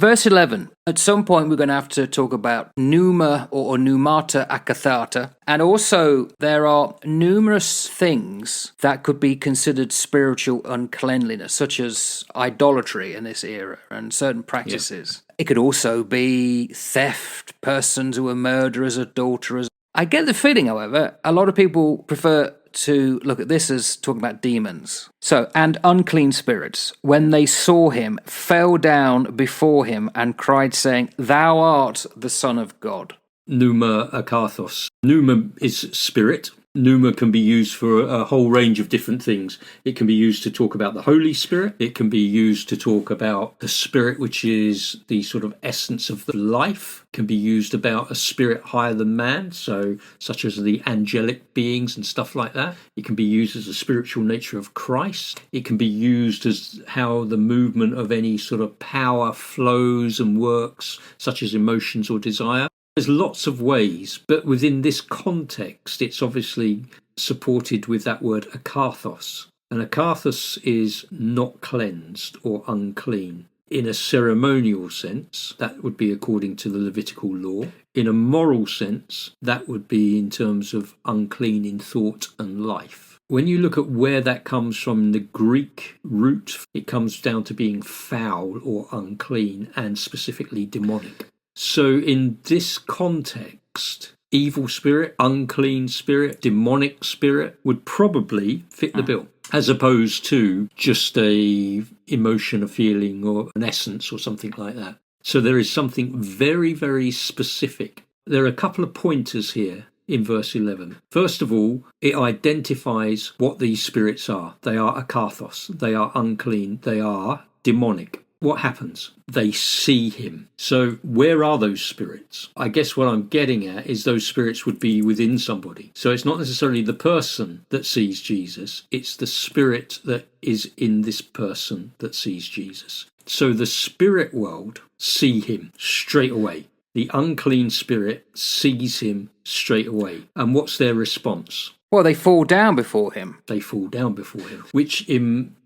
Verse 11. At some point, we're going to have to talk about pneuma or pneumata akathata. And also, there are numerous things that could be considered spiritual uncleanliness, such as idolatry in this era and certain practices. It could also be theft, persons who are murderers, adulterers. I get the feeling, however, a lot of people prefer to look at this as talking about demons. So, and unclean spirits, when they saw him, fell down before him and cried, saying, "Thou art the Son of God." Pneuma akarthos. Pneuma is spirit. Pneuma can be used for a whole range of different things. It can be used to talk about the Holy Spirit. It can be used to talk about the Spirit, which is the sort of essence of the life. It can be used about a spirit higher than man, so such as the angelic beings and stuff like that. It can be used as a spiritual nature of Christ. It can be used as how the movement of any sort of power flows and works, such as emotions or desire. There's lots of ways, but within this context, it's obviously supported with that word akarthos. And akarthos is not cleansed or unclean. In a ceremonial sense, that would be according to the Levitical law. In a moral sense, that would be in terms of unclean in thought and life. When you look at where that comes from, the Greek root, it comes down to being foul or unclean and specifically demonic. So in this context, evil spirit, unclean spirit, demonic spirit would probably fit the bill, as opposed to just a emotion, a feeling, or an essence or something like that. So there is something very, very specific. There are a couple of pointers here in verse 11. First of all, it identifies what these spirits are. They are akarthos, they are unclean, they are demonic. What happens? They see him. So where are those spirits? I guess what I'm getting at is those spirits would be within somebody. So it's not necessarily the person that sees Jesus, it's the spirit that is in this person that sees Jesus. So the spirit world see him straight away. The unclean spirit sees him straight away. And what's their response? Well, they fall down before him. They fall down before him, which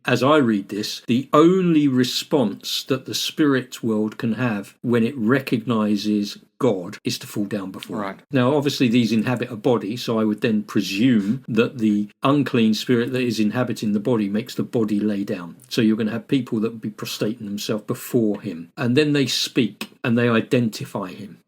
as I read this, the only response that the spirit world can have when it recognizes God is to fall down before him. Now, obviously, these inhabit a body, so I would then presume that the unclean spirit that is inhabiting the body makes the body lay down. So you're going to have people that would be prostrating themselves before him. And then they speak and they identify him.